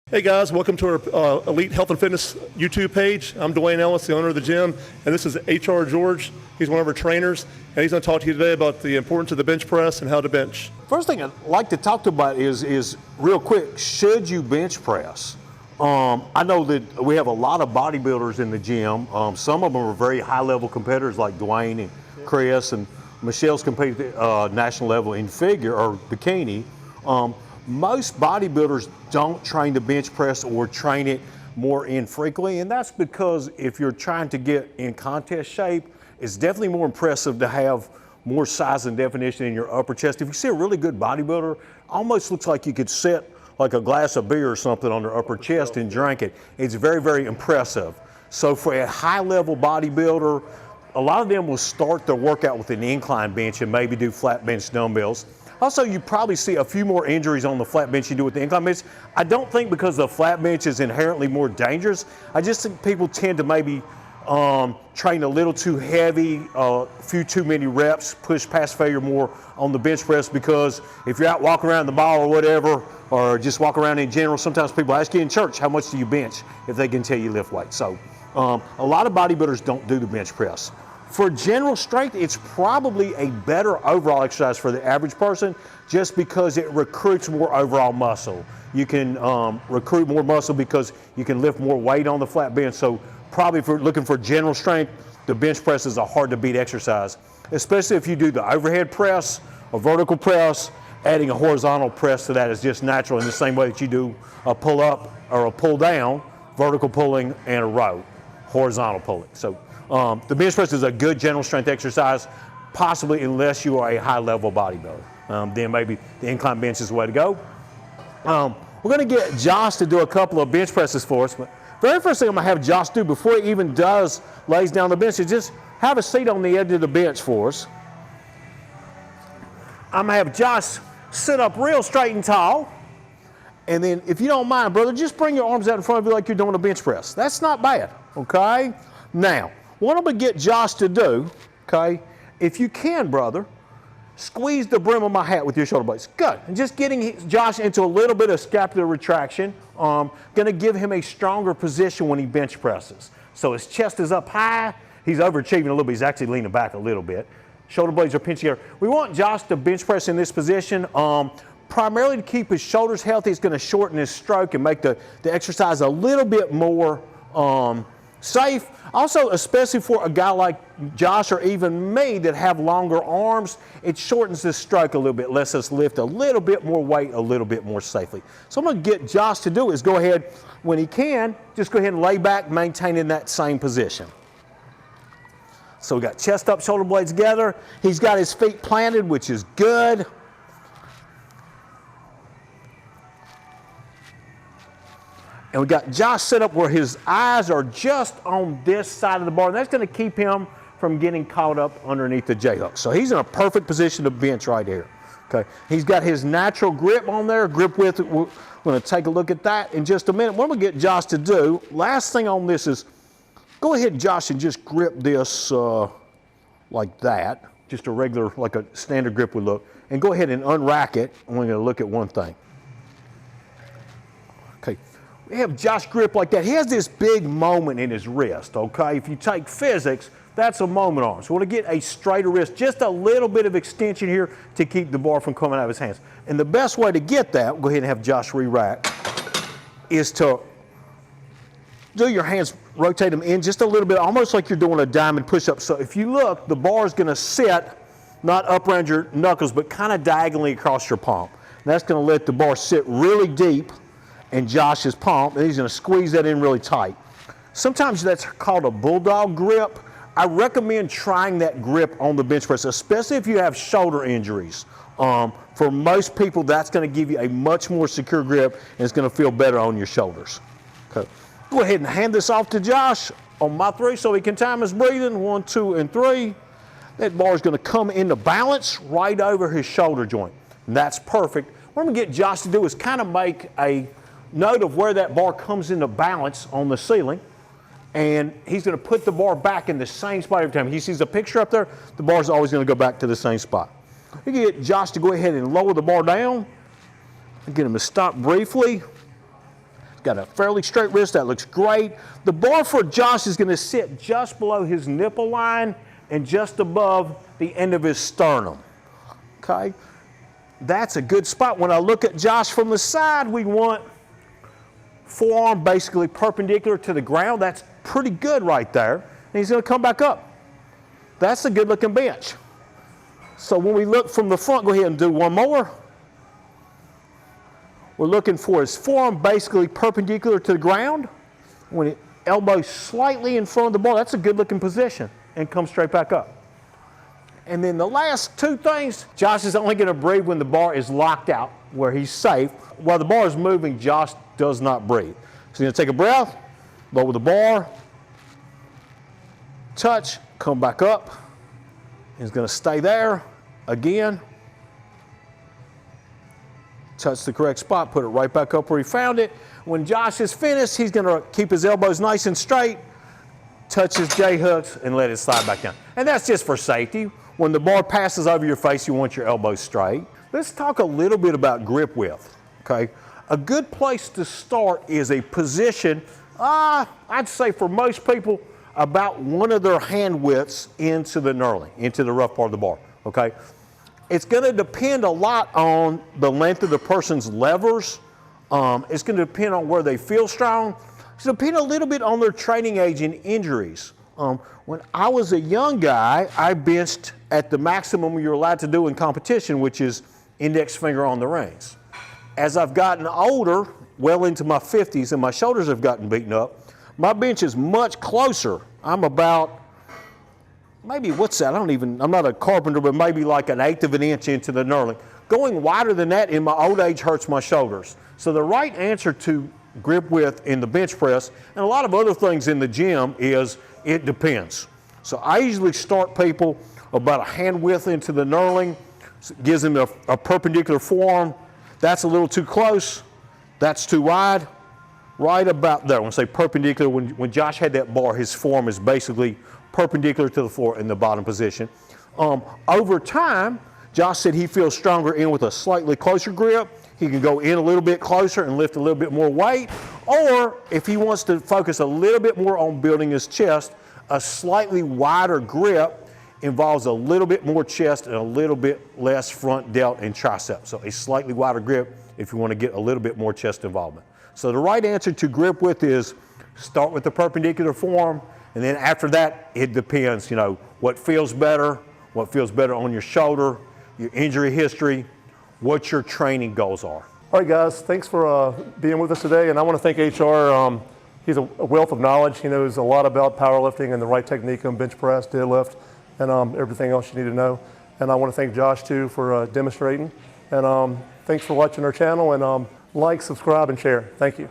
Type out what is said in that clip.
Hey guys, welcome to our Elite Health and Fitness YouTube page. I'm Dwayne Ellis, the owner of the gym, and this is HR George. He's one of our trainers, and he's going to talk to you today about the importance of the bench press and how to bench. First thing I'd like to talk about is real quick, should you bench press? I know that we have a lot of bodybuilders in the gym. Some of them are very high-level competitors like Dwayne and Chris, and Michelle's competed at national level in figure or bikini. Most bodybuilders don't train the bench press or train it more infrequently, and that's because if you're trying to get in contest shape, it's definitely more impressive to have more size and definition in your upper chest. If you see a really good bodybuilder, almost looks like you could set like a glass of beer or something on their upper chest and drink it. It's very, very impressive. So for a high-level bodybuilder, a lot of them will start their workout with an incline bench and maybe do flat bench dumbbells. Also, you probably see a few more injuries on the flat bench you do with the incline bench. I don't think because the flat bench is inherently more dangerous. I just think people tend to maybe train a little too heavy, a few too many reps, push past failure more on the bench press, because if you're out walking around the mall or whatever, or just walk around in general, sometimes people ask you in church, how much do you bench, if they can tell you lift weight. So a lot of bodybuilders don't do the bench press. For general strength, it's probably a better overall exercise for the average person just because it recruits more overall muscle. You can recruit more muscle because you can lift more weight on the flat bench. So probably if you're looking for general strength, the bench press is a hard to beat exercise, especially if you do the overhead press or vertical press. Adding a horizontal press to that is just natural in the same way that you do a pull up or a pull down, vertical pulling, and a row, horizontal pulling. So the bench press is a good general strength exercise, possibly unless you are a high-level bodybuilder. Then maybe the incline bench is the way to go. We're going to get Josh to do a couple of bench presses for us. But very first thing I'm going to have Josh do before he even lays down the bench is just have a seat on the edge of the bench for us. I'm going to have Josh sit up real straight and tall. And then if you don't mind, brother, just bring your arms out in front of you like you're doing a bench press. That's not bad, okay? Now, what I'm going to get Josh to do, okay, if you can, brother, squeeze the brim of my hat with your shoulder blades. Good. And just getting Josh into a little bit of scapular retraction, going to give him a stronger position when he bench presses. So his chest is up high. He's overachieving a little bit. He's actually leaning back a little bit. Shoulder blades are pinched together. We want Josh to bench press in this position, primarily to keep his shoulders healthy. It's going to shorten his stroke and make the exercise a little bit more safe. Also, especially for a guy like Josh or even me that have longer arms, it shortens the stroke a little bit, lets us lift a little bit more weight a little bit more safely. So I'm going to get Josh to do is go ahead, when he can, just go ahead and lay back, maintaining that same position. So we got chest up, shoulder blades together. He's got his feet planted, which is good. And we got Josh set up where his eyes are just on this side of the bar, and that's going to keep him from getting caught up underneath the J-hook. So he's in a perfect position to bench right here. Okay, he's got his natural grip on there, grip width. We're going to take a look at that in just a minute. What I'm going to get Josh to do, last thing on this is, go ahead, Josh, and just grip this like that, just a regular, like a standard grip would look, and go ahead and unrack it. I'm going to look at one thing. Okay. We have Josh grip like that. He has this big moment in his wrist, okay? If you take physics, that's a moment arm. So we want to get a straighter wrist, just a little bit of extension here to keep the bar from coming out of his hands. And the best way to get that, we'll go ahead and have Josh re-rack, is to do your hands, rotate them in just a little bit, almost like you're doing a diamond push-up. So if you look, the bar is going to sit not up around your knuckles, but kind of diagonally across your palm. And that's going to let the bar sit really deep in Josh's palm, and he's going to squeeze that in really tight. Sometimes that's called a bulldog grip. I recommend trying that grip on the bench press, especially if you have shoulder injuries. For most people, that's going to give you a much more secure grip, and it's going to feel better on your shoulders. Okay. Go ahead and hand this off to Josh on my 3 so he can time his breathing. 1, 2, and 3. That bar is going to come into balance right over his shoulder joint. And that's perfect. What I'm going to get Josh to do is kind of make a note of where that bar comes into balance on the ceiling, and he's going to put the bar back in the same spot every time. He sees a picture up there, the bar is always going to go back to the same spot. You can get Josh to go ahead and lower the bar down and get him to stop briefly. got a fairly straight wrist. That looks great. The bar for Josh is going to sit just below his nipple line and just above the end of his sternum. Okay? That's a good spot. When I look at Josh from the side, we want forearm basically perpendicular to the ground. That's pretty good right there. And he's going to come back up. That's a good looking bench. So when we look from the front, go ahead and do one more. We're looking for his forearm basically perpendicular to the ground. When it elbow slightly in front of the bar, that's a good looking position, and come straight back up. And then the last two things, Josh is only going to breathe when the bar is locked out, where he's safe. While the bar is moving, Josh does not breathe. So he's going to take a breath, lower the bar, touch, come back up. He's going to stay there again. Touch the correct spot, put it right back up where he found it. When Josh is finished, he's going to keep his elbows nice and straight, touch his J-hooks, and let it slide back down. And that's just for safety. When the bar passes over your face, you want your elbows straight. Let's talk a little bit about grip width, okay? A good place to start is a position, I'd say for most people, about one of their hand widths into the knurling, into the rough part of the bar, okay? It's going to depend a lot on the length of the person's levers. It's going to depend on where they feel strong. It's going to depend a little bit on their training age and injuries. When I was a young guy, I benched at the maximum you're allowed to do in competition, which is index finger on the rings. As I've gotten older, well into my 50s, and my shoulders have gotten beaten up, my bench is much closer. I'm about, maybe, what's that? I'm not a carpenter, but maybe like 1/8 of an inch into the knurling. Going wider than that in my old age hurts my shoulders. So the right answer to grip width in the bench press, and a lot of other things in the gym, is it depends. So I usually start people about a hand width into the knurling. So it gives them a perpendicular forearm. That's a little too close. That's too wide. Right about there. When I say perpendicular, when Josh had that bar, his forearm is basically perpendicular to the floor in the bottom position. Over time, Josh said he feels stronger in with a slightly closer grip. He can go in a little bit closer and lift a little bit more weight. Or if he wants to focus a little bit more on building his chest, a slightly wider grip involves a little bit more chest and a little bit less front delt and tricep. So a slightly wider grip if you want to get a little bit more chest involvement. So the right answer to grip width is start with the perpendicular form, and then after that, it depends, what feels better on your shoulder, your injury history, what your training goals are. All right, guys, thanks for being with us today. And I want to thank HR. He's a wealth of knowledge. He knows a lot about powerlifting and the right technique on bench press, deadlift, and everything else you need to know. And I want to thank Josh, too, for demonstrating. And thanks for watching our channel. And like, subscribe, and share. Thank you.